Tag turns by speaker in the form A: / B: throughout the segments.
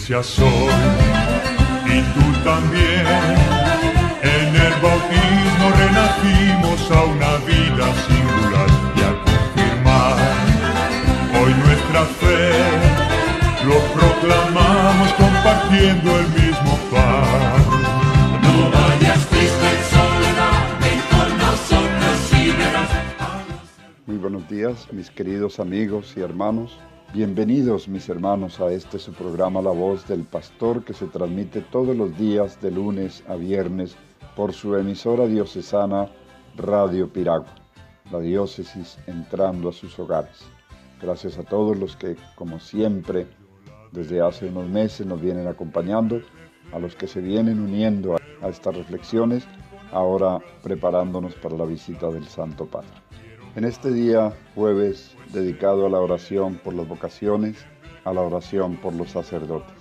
A: iglesia soy, y tú también. En el bautismo renacimos a una vida singular y a confirmar hoy nuestra fe. Lo proclamamos compartiendo el mismo pan.
B: No vayas triste en soledad, ven con nosotros y verás.
C: Muy buenos días, mis queridos amigos y hermanos. Bienvenidos, mis hermanos, a su programa La Voz del Pastor, que se transmite todos los días de lunes a viernes por su emisora diocesana Radio Piragua, la diócesis entrando a sus hogares. Gracias a todos los que, como siempre, desde hace unos meses nos vienen acompañando, a los que se vienen uniendo a estas reflexiones, ahora preparándonos para la visita del Santo Padre. En este día, jueves, dedicado a la oración por las vocaciones, a la oración por los sacerdotes.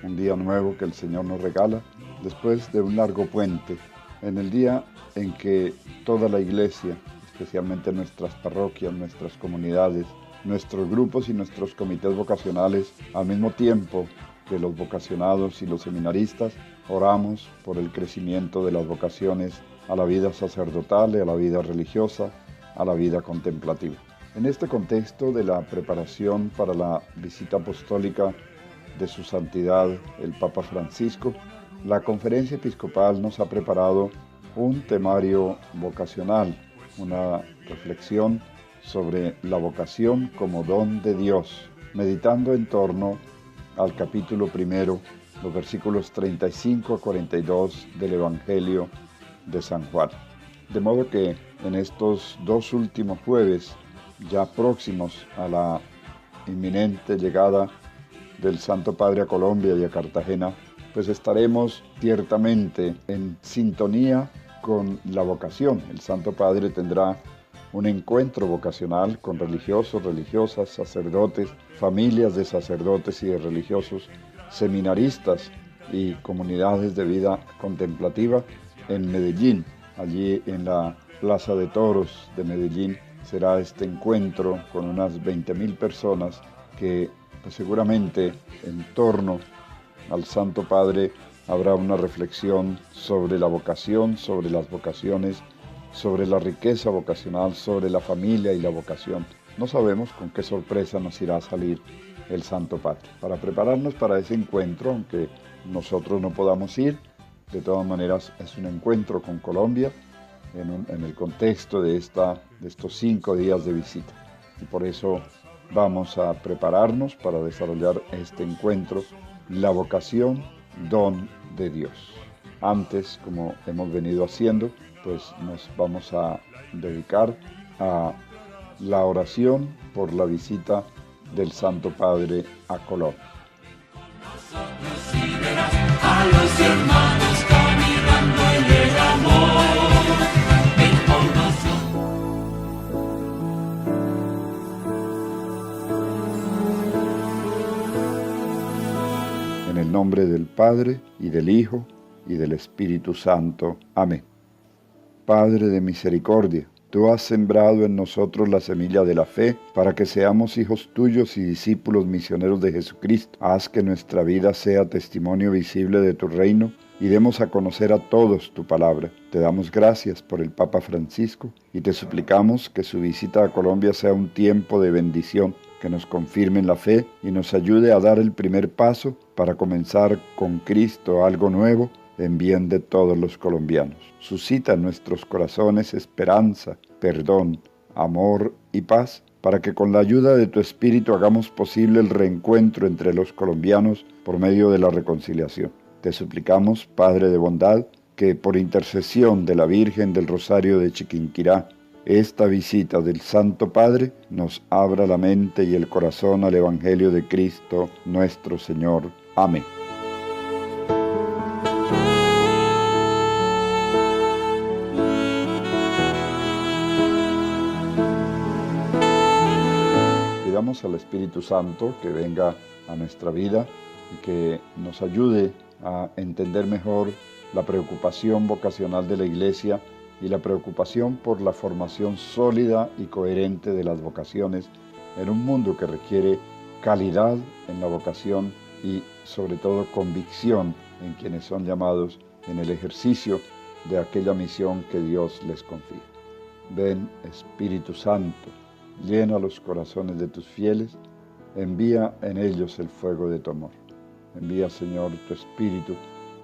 C: Un día nuevo que el Señor nos regala después de un largo puente, en el día en que toda la Iglesia, especialmente nuestras parroquias, nuestras comunidades, nuestros grupos y nuestros comités vocacionales, al mismo tiempo que los vocacionados y los seminaristas, oramos por el crecimiento de las vocaciones a la vida sacerdotal y a la vida religiosa, a la vida contemplativa. En este contexto de la preparación para la visita apostólica de su santidad el Papa Francisco, la Conferencia Episcopal nos ha preparado un temario vocacional, una reflexión sobre la vocación como don de Dios, meditando en torno al capítulo primero, los versículos 35 a 42 del Evangelio de San Juan. De modo que en estos dos últimos jueves, ya próximos a la inminente llegada del Santo Padre a Colombia y a Cartagena, pues estaremos ciertamente en sintonía con la vocación. El Santo Padre tendrá un encuentro vocacional con religiosos, religiosas, sacerdotes, familias de sacerdotes y de religiosos, seminaristas y comunidades de vida contemplativa en Medellín. Allí en la Plaza de Toros de Medellín será este encuentro con unas 20.000 personas que pues, seguramente en torno al Santo Padre habrá una reflexión sobre la vocación, sobre las vocaciones, sobre la riqueza vocacional, sobre la familia y la vocación. No sabemos con qué sorpresa nos irá a salir el Santo Padre. Para prepararnos para ese encuentro, aunque nosotros no podamos ir, de todas maneras es un encuentro con Colombia en el contexto de estos 5 días de visita. Y por eso vamos a prepararnos para desarrollar este encuentro, la vocación, don de Dios. Antes, como hemos venido haciendo, pues nos vamos a dedicar a la oración por la visita del Santo Padre a Colombia.
B: A los hermanos caminando en el amor, ven con nosotros.
C: En el nombre del Padre, y del Hijo, y del Espíritu Santo. Amén. Padre de misericordia, tú has sembrado en nosotros la semilla de la fe para que seamos hijos tuyos y discípulos misioneros de Jesucristo. Haz que nuestra vida sea testimonio visible de tu reino y demos a conocer a todos tu palabra. Te damos gracias por el Papa Francisco y te suplicamos que su visita a Colombia sea un tiempo de bendición, que nos confirme en la fe y nos ayude a dar el primer paso para comenzar con Cristo algo nuevo en bien de todos los colombianos. Suscita en nuestros corazones esperanza, perdón, amor y paz, para que con la ayuda de tu Espíritu hagamos posible el reencuentro entre los colombianos por medio de la reconciliación. Te suplicamos, Padre de bondad, que por intercesión de la Virgen del Rosario de Chiquinquirá, esta visita del Santo Padre nos abra la mente y el corazón al Evangelio de Cristo nuestro Señor. Amén. Pidamos al Espíritu Santo que venga a nuestra vida y que nos ayude a entender mejor la preocupación vocacional de la Iglesia y la preocupación por la formación sólida y coherente de las vocaciones en un mundo que requiere calidad en la vocación y sobre todo convicción en quienes son llamados en el ejercicio de aquella misión que Dios les confía. Ven, Espíritu Santo, llena los corazones de tus fieles, envía en ellos el fuego de tu amor. Envía, Señor, tu Espíritu,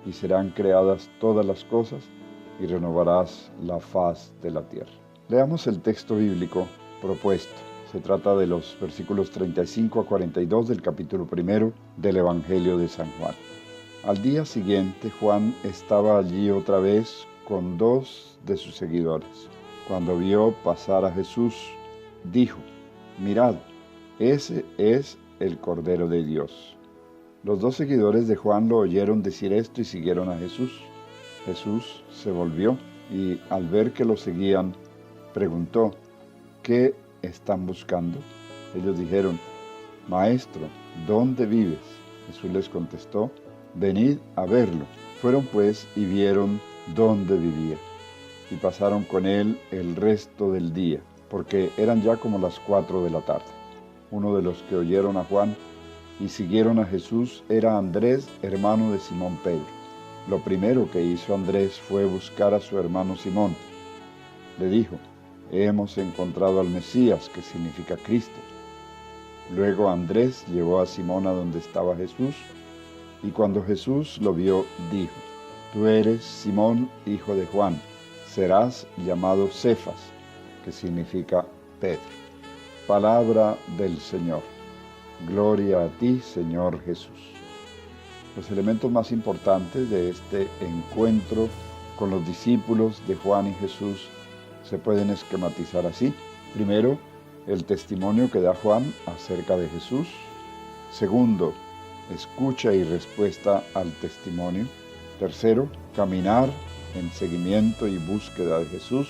C: y serán creadas todas las cosas, y renovarás la faz de la tierra. Leamos el texto bíblico propuesto. Se trata de los versículos 35 a 42 del capítulo 1 del Evangelio de San Juan. Al día siguiente, Juan estaba allí otra vez con 2 de sus seguidores. Cuando vio pasar a Jesús, dijo: «Mirad, ese es el Cordero de Dios». Los 2 seguidores de Juan lo oyeron decir esto y siguieron a Jesús. Jesús se volvió y, al ver que lo seguían, preguntó: «¿Qué están buscando?». Ellos dijeron: «Maestro, ¿dónde vives?». Jesús les contestó: «Venid a verlo». Fueron pues y vieron dónde vivía, y pasaron con él el resto del día, porque eran ya como las 4 de la tarde. Uno de los que oyeron a Juan y siguieron a Jesús era Andrés, hermano de Simón Pedro. Lo primero que hizo Andrés fue buscar a su hermano Simón. Le dijo: «Hemos encontrado al Mesías», que significa Cristo. Luego Andrés llevó a Simón a donde estaba Jesús, y cuando Jesús lo vio, dijo: «Tú eres Simón, hijo de Juan, serás llamado Cefas», que significa Pedro. Palabra del Señor. Gloria a ti, Señor Jesús. Los elementos más importantes de este encuentro con los discípulos de Juan y Jesús se pueden esquematizar así. Primero, el testimonio que da Juan acerca de Jesús. Segundo, escucha y respuesta al testimonio. Tercero, caminar en seguimiento y búsqueda de Jesús.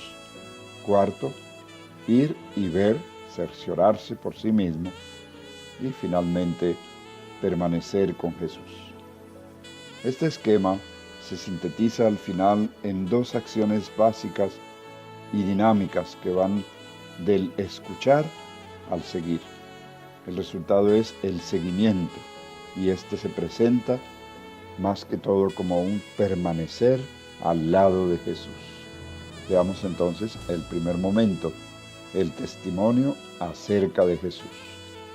C: Cuarto, ir y ver, cerciorarse por sí mismo. Y finalmente, permanecer con Jesús. Este esquema se sintetiza al final en 2 acciones básicas y dinámicas que van del escuchar al seguir. El resultado es el seguimiento, y este se presenta más que todo como un permanecer al lado de Jesús. Veamos entonces el primer momento, el testimonio acerca de Jesús.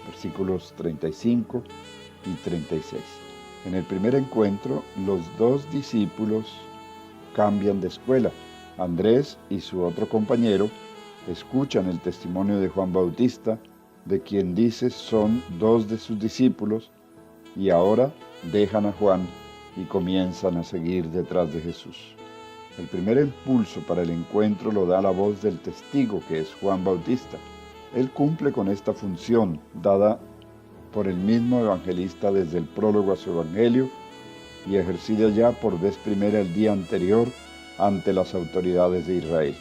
C: Versículos 35 y 36. En el primer encuentro, los 2 discípulos cambian de escuela. Andrés y su otro compañero escuchan el testimonio de Juan Bautista, de quien dice son 2 de sus discípulos, y ahora dejan a Juan y comienzan a seguir detrás de Jesús. El primer impulso para el encuentro lo da la voz del testigo, que es Juan Bautista. Él cumple con esta función dada por el mismo evangelista desde el prólogo a su evangelio y ejercida ya por vez primera el día anterior ante las autoridades de Israel.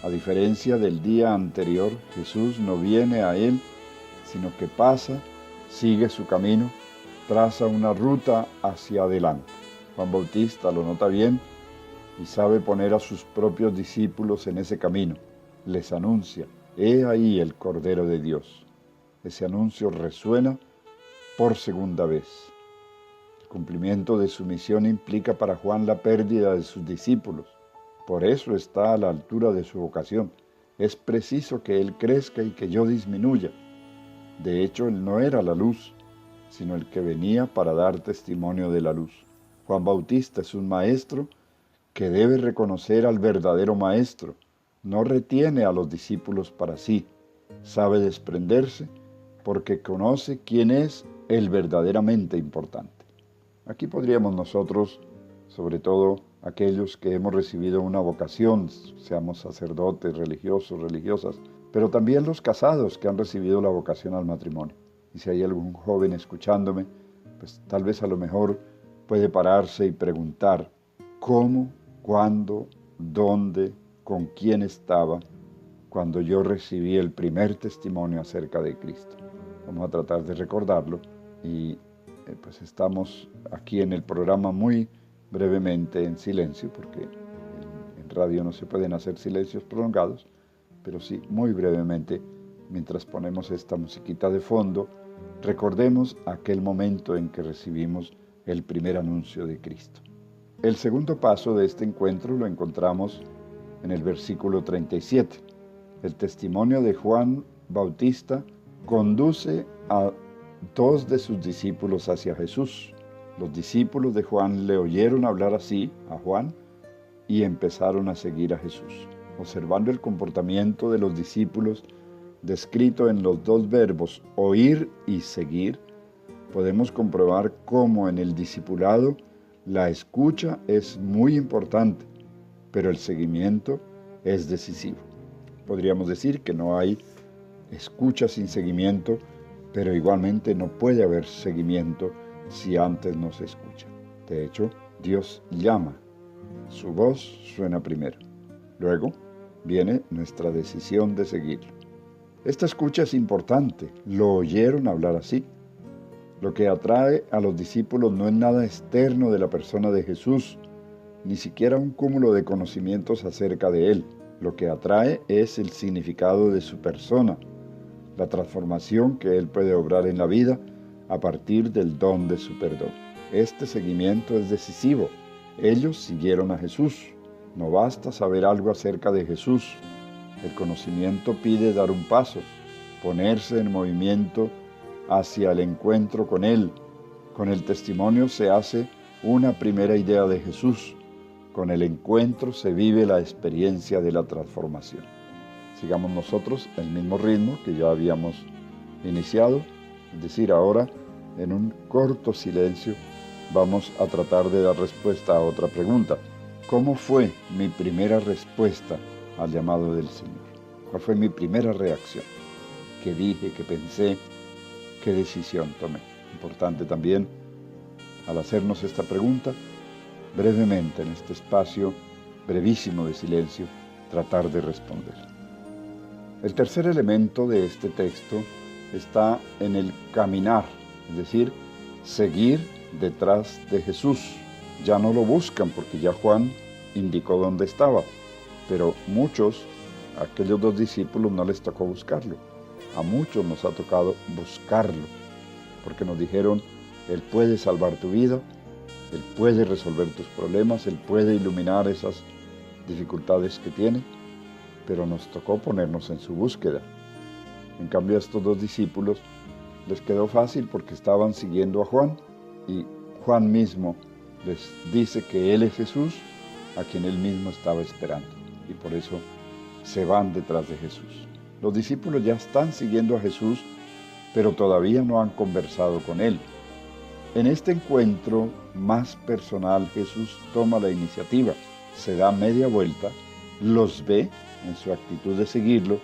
C: A diferencia del día anterior, Jesús no viene a él, sino que pasa, sigue su camino, traza una ruta hacia adelante. Juan Bautista lo nota bien y sabe poner a sus propios discípulos en ese camino. Les anuncia: «He ahí el Cordero de Dios». Ese anuncio resuena por segunda vez. El cumplimiento de su misión implica para Juan la pérdida de sus discípulos. Por eso está a la altura de su vocación. Es preciso que él crezca y que yo disminuya. De hecho, él no era la luz, sino el que venía para dar testimonio de la luz. Juan Bautista es un maestro que debe reconocer al verdadero maestro. No retiene a los discípulos para sí. Sabe desprenderse porque conoce quién es el verdaderamente importante. Aquí podríamos nosotros, sobre todo aquellos que hemos recibido una vocación, seamos sacerdotes, religiosos, religiosas, pero también los casados que han recibido la vocación al matrimonio. Y si hay algún joven escuchándome, pues tal vez a lo mejor puede pararse y preguntar: ¿cómo, cuándo, dónde, con quién estaba cuando yo recibí el primer testimonio acerca de Cristo? Vamos a tratar de recordarlo y pues estamos aquí en el programa muy brevemente en silencio, porque en radio no se pueden hacer silencios prolongados, pero sí muy brevemente, mientras ponemos esta musiquita de fondo, Recordemos aquel momento en que recibimos el primer anuncio de Cristo. El segundo paso de este encuentro lo encontramos en el versículo 37. El testimonio de Juan Bautista conduce a dos de sus discípulos hacia Jesús. Los discípulos de Juan le oyeron hablar así a Juan y empezaron a seguir a Jesús. Observando el comportamiento de los discípulos descrito en los dos verbos oír y seguir, podemos comprobar cómo en el discipulado la escucha es muy importante, pero el seguimiento es decisivo. Podríamos decir que no hay escucha sin seguimiento, pero igualmente no puede haber seguimiento si antes no se escucha. De hecho, Dios llama. Su voz suena primero. Luego viene nuestra decisión de seguirlo. Esta escucha es importante. Lo oyeron hablar así. Lo que atrae a los discípulos no es nada externo de la persona de Jesús, ni siquiera un cúmulo de conocimientos acerca de Él. Lo que atrae es el significado de su persona, la transformación que Él puede obrar en la vida a partir del don de su perdón. Este seguimiento es decisivo. Ellos siguieron a Jesús. No basta saber algo acerca de Jesús. El conocimiento pide dar un paso, ponerse en movimiento hacia el encuentro con Él. Con el testimonio se hace una primera idea de Jesús. Con el encuentro se vive la experiencia de la transformación. Sigamos nosotros el mismo ritmo que ya habíamos iniciado, es decir, ahora en un corto silencio vamos a tratar de dar respuesta a otra pregunta. ¿Cómo fue mi primera respuesta al llamado del Señor? ¿Cuál fue mi primera reacción? ¿Qué dije? ¿Qué pensé? ¿Qué decisión tomé? Importante también, al hacernos esta pregunta, brevemente en este espacio brevísimo de silencio, tratar de responder. El tercer elemento de este texto está en el caminar, es decir, seguir detrás de Jesús. Ya no lo buscan porque ya Juan indicó dónde estaba, pero aquellos dos discípulos no les tocó buscarlo. A muchos nos ha tocado buscarlo, porque nos dijeron, Él puede salvar tu vida, Él puede resolver tus problemas, Él puede iluminar esas dificultades que tiene, pero nos tocó ponernos en su búsqueda. En cambio, a estos dos discípulos les quedó fácil porque estaban siguiendo a Juan, y Juan mismo les dice que Él es Jesús, a quien Él mismo estaba esperando, y por eso se van detrás de Jesús. Los discípulos ya están siguiendo a Jesús, pero todavía no han conversado con Él. En este encuentro más personal, Jesús toma la iniciativa, se da media vuelta, los ve en su actitud de seguirlo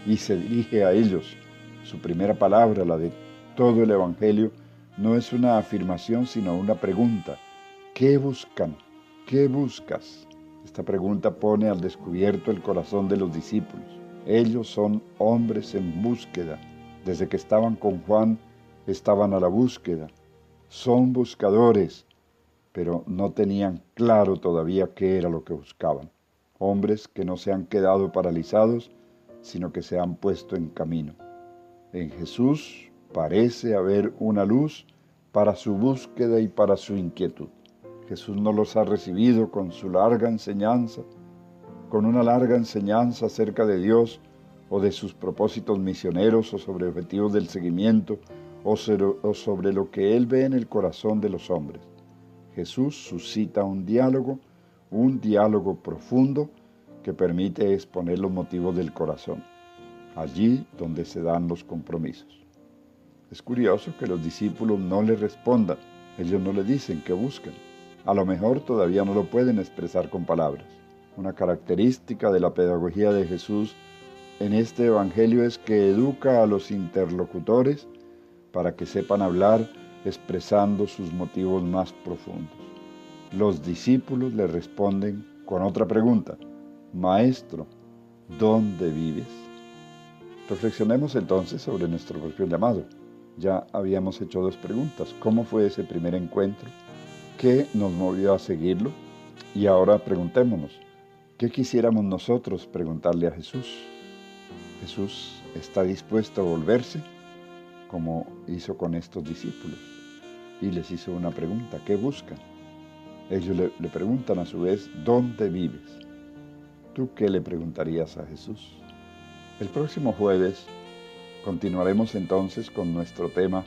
C: y se dirige a ellos. Su primera palabra, la de todo el Evangelio, no es una afirmación sino una pregunta. ¿Qué buscan? ¿Qué buscas? Esta pregunta pone al descubierto el corazón de los discípulos. Ellos son hombres en búsqueda. Desde que estaban con Juan, estaban a la búsqueda. Son buscadores, pero no tenían claro todavía qué era lo que buscaban. Hombres que no se han quedado paralizados, sino que se han puesto en camino. En Jesús parece haber una luz para su búsqueda y para su inquietud. Jesús no los ha recibido con su larga enseñanza, con una larga enseñanza acerca de Dios o de sus propósitos misioneros o sobre objetivos del seguimiento o sobre lo que Él ve en el corazón de los hombres. Jesús suscita un diálogo profundo que permite exponer los motivos del corazón, allí donde se dan los compromisos. Es curioso que los discípulos no le respondan, ellos no le dicen qué buscan. A lo mejor todavía no lo pueden expresar con palabras. Una característica de la pedagogía de Jesús en este Evangelio es que educa a los interlocutores para que sepan hablar expresando sus motivos más profundos. Los discípulos le responden con otra pregunta: Maestro, ¿dónde vives? Reflexionemos entonces sobre nuestro propio llamado. Ya habíamos hecho dos preguntas. ¿Cómo fue ese primer encuentro? ¿Qué nos movió a seguirlo? Y ahora preguntémonos, ¿qué quisiéramos nosotros preguntarle a Jesús? ¿Jesús está dispuesto a volverse? como hizo con estos discípulos. Y les hizo una pregunta: ¿qué buscan? Ellos le preguntan a su vez: ¿dónde vives? ¿Tú qué le preguntarías a Jesús? El próximo jueves continuaremos entonces con nuestro tema,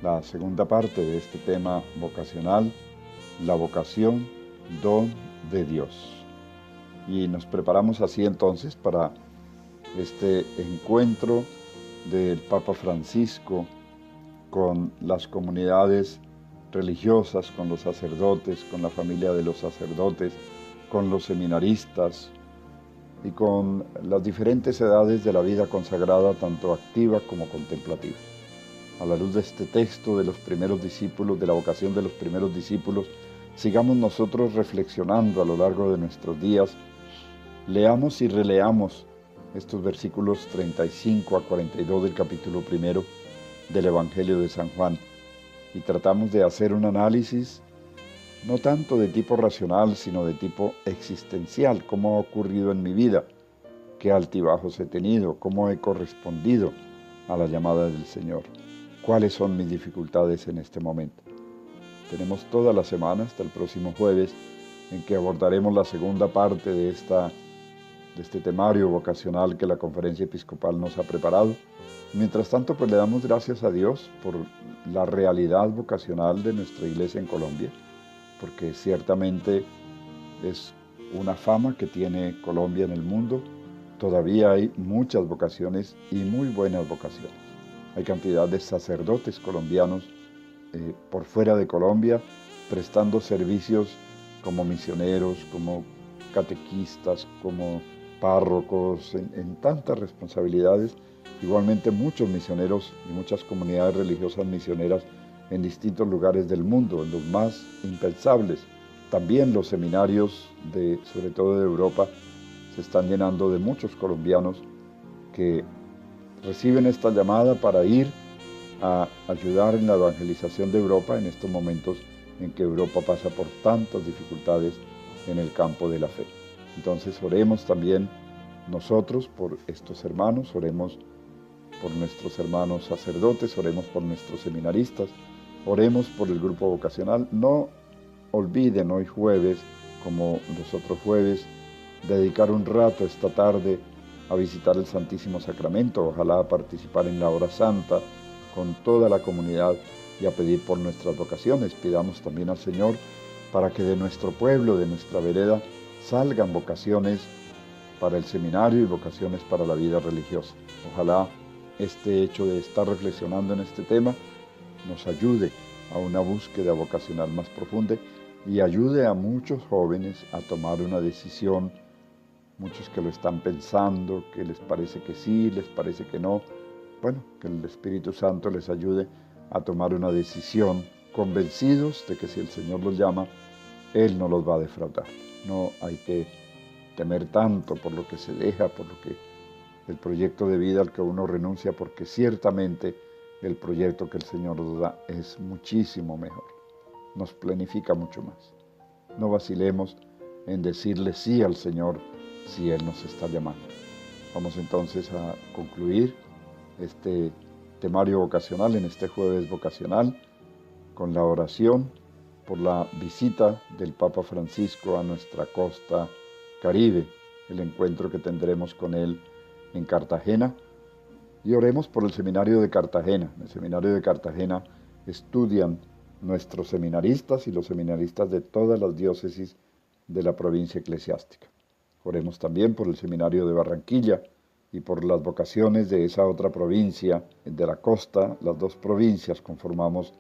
C: la segunda parte de este tema vocacional, la vocación, don de Dios. Y nos preparamos así entonces para este encuentro del Papa Francisco con las comunidades religiosas, con los sacerdotes, con la familia de los sacerdotes, con los seminaristas y con las diferentes edades de la vida consagrada, tanto activa como contemplativa. A la luz de este texto de los primeros discípulos, de la vocación de los primeros discípulos, sigamos nosotros reflexionando a lo largo de nuestros días. Leamos y releamos estos versículos 35 a 42 del capítulo 1 del Evangelio de San Juan y tratamos de hacer un análisis no tanto de tipo racional, sino de tipo existencial. ¿Cómo ha ocurrido en mi vida? ¿Qué altibajos he tenido? ¿Cómo he correspondido a la llamada del Señor? ¿Cuáles son mis dificultades en este momento? Tenemos toda la semana hasta el próximo jueves en que abordaremos la segunda parte de este temario vocacional que la Conferencia Episcopal nos ha preparado. Mientras tanto, pues le damos gracias a Dios por la realidad vocacional de nuestra Iglesia en Colombia, porque ciertamente es una fama que tiene Colombia en el mundo. Todavía hay muchas vocaciones y muy buenas vocaciones. Hay cantidad de sacerdotes colombianos por fuera de Colombia prestando servicios como misioneros, como catequistas, como párrocos, en tantas responsabilidades. Igualmente muchos misioneros y muchas comunidades religiosas misioneras en distintos lugares del mundo, en los más impensables. También los seminarios, sobre todo de Europa, se están llenando de muchos colombianos que reciben esta llamada para ir a ayudar en la evangelización de Europa en estos momentos en que Europa pasa por tantas dificultades en el campo de la fe. Entonces oremos también nosotros por estos hermanos, oremos por nuestros hermanos sacerdotes, oremos por nuestros seminaristas, oremos por el grupo vocacional. No olviden hoy jueves, como los otros jueves, dedicar un rato esta tarde a visitar el Santísimo Sacramento, ojalá participar en la hora santa con toda la comunidad y a pedir por nuestras vocaciones. Pidamos también al Señor para que de nuestro pueblo, de nuestra vereda, salgan vocaciones para el seminario y vocaciones para la vida religiosa. Ojalá este hecho de estar reflexionando en este tema nos ayude a una búsqueda vocacional más profunda y ayude a muchos jóvenes a tomar una decisión, muchos que lo están pensando, que les parece que sí, les parece que no. Bueno, que el Espíritu Santo les ayude a tomar una decisión, convencidos de que si el Señor los llama, Él no los va a defraudar. No hay que temer tanto por lo que se deja, por lo que el proyecto de vida al que uno renuncia, porque ciertamente el proyecto que el Señor nos da es muchísimo mejor, nos planifica mucho más. No vacilemos en decirle sí al Señor si Él nos está llamando. Vamos entonces a concluir este temario vocacional en este jueves vocacional con la oración por la visita del Papa Francisco a nuestra costa Caribe, el encuentro que tendremos con él en Cartagena, y oremos por el seminario de Cartagena. En el seminario de Cartagena estudian nuestros seminaristas y los seminaristas de todas las diócesis de la provincia eclesiástica. Oremos también por el seminario de Barranquilla y por las vocaciones de esa otra provincia de la costa. Las dos provincias conformamos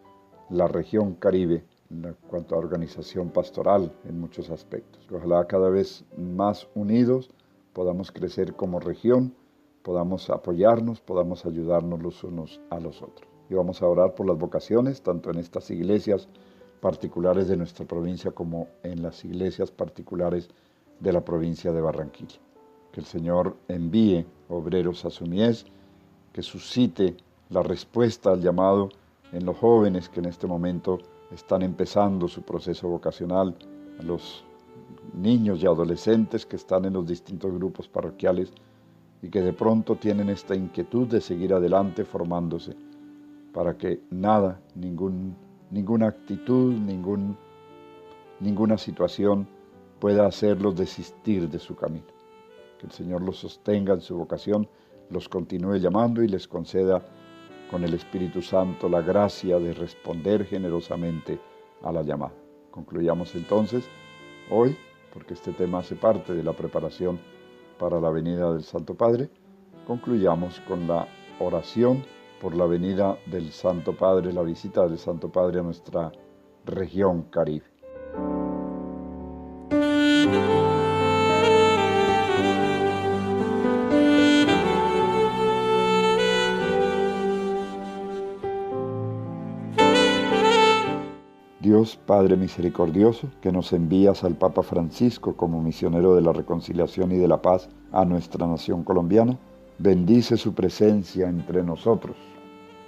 C: la región Caribe en cuanto a organización pastoral en muchos aspectos. Ojalá cada vez más unidos podamos crecer como región, podamos apoyarnos, podamos ayudarnos los unos a los otros. Y vamos a orar por las vocaciones, tanto en estas iglesias particulares de nuestra provincia como en las iglesias particulares de la provincia de Barranquilla. Que el Señor envíe obreros a su mies, que suscite la respuesta al llamado en los jóvenes que en este momento están empezando su proceso vocacional, a los niños y adolescentes que están en los distintos grupos parroquiales y que de pronto tienen esta inquietud de seguir adelante formándose. para que nada, ninguna actitud, ninguna situación pueda hacerlos desistir de su camino. Que el Señor los sostenga en su vocación, los continúe llamando y les conceda con el Espíritu Santo la gracia de responder generosamente a la llamada. Concluyamos entonces hoy, porque este tema hace parte de la preparación para la venida del Santo Padre, concluyamos con la oración por la venida del Santo Padre, la visita del Santo Padre a nuestra región Caribe. Dios Padre misericordioso, que nos envías al Papa Francisco como misionero de la reconciliación y de la paz a nuestra nación colombiana, bendice su presencia entre nosotros.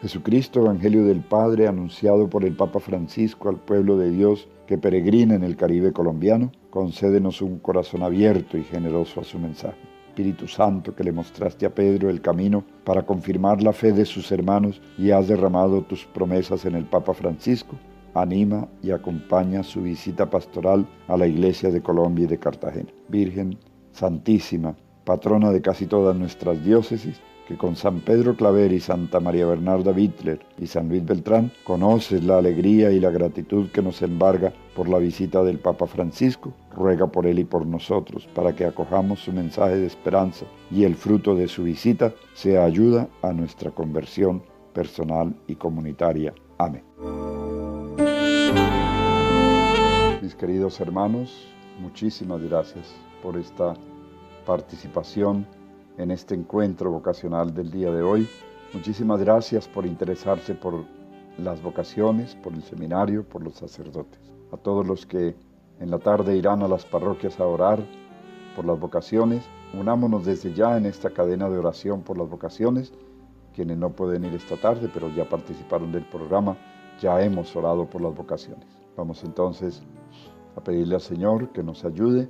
C: Jesucristo, Evangelio del Padre, anunciado por el Papa Francisco al pueblo de Dios que peregrina en el Caribe colombiano, concédenos un corazón abierto y generoso a su mensaje. Espíritu Santo, que le mostraste a Pedro el camino para confirmar la fe de sus hermanos y has derramado tus promesas en el Papa Francisco, anima y acompaña su visita pastoral a la Iglesia de Colombia y de Cartagena. Virgen Santísima, patrona de casi todas nuestras diócesis, que con San Pedro Claver y Santa María Bernarda Bittler y San Luis Beltrán conoces la alegría y la gratitud que nos embarga por la visita del Papa Francisco, ruega por él y por nosotros para que acojamos su mensaje de esperanza y el fruto de su visita sea ayuda a nuestra conversión personal y comunitaria. Amén. Mis queridos hermanos, muchísimas gracias por esta participación en este encuentro vocacional del día de hoy. Muchísimas gracias por interesarse por las vocaciones, por el seminario, por los sacerdotes. A todos los que en la tarde irán a las parroquias a orar por las vocaciones, unámonos desde ya en esta cadena de oración por las vocaciones. Quienes no pueden ir esta tarde, pero ya participaron del programa, ya hemos orado por las vocaciones. Vamos entonces a pedirle al Señor que nos ayude,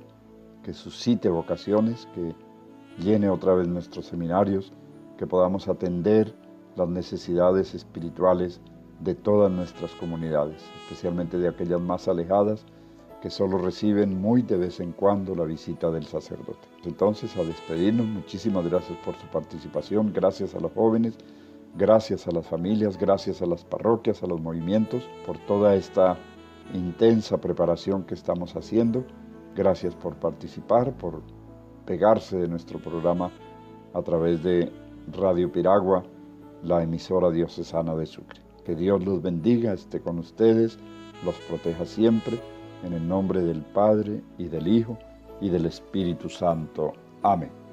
C: que suscite vocaciones, que llene otra vez nuestros seminarios, que podamos atender las necesidades espirituales de todas nuestras comunidades, especialmente de aquellas más alejadas que solo reciben muy de vez en cuando la visita del sacerdote. Entonces, a despedirnos, muchísimas gracias por su participación, gracias a los jóvenes, gracias a las familias, gracias a las parroquias, a los movimientos, por toda esta intensa preparación que estamos haciendo. Gracias por participar, por pegarse de nuestro programa a través de Radio Piragua, la emisora diocesana de Sucre. Que Dios los bendiga, esté con ustedes, los proteja siempre, en el nombre del Padre, y del Hijo, y del Espíritu Santo. Amén.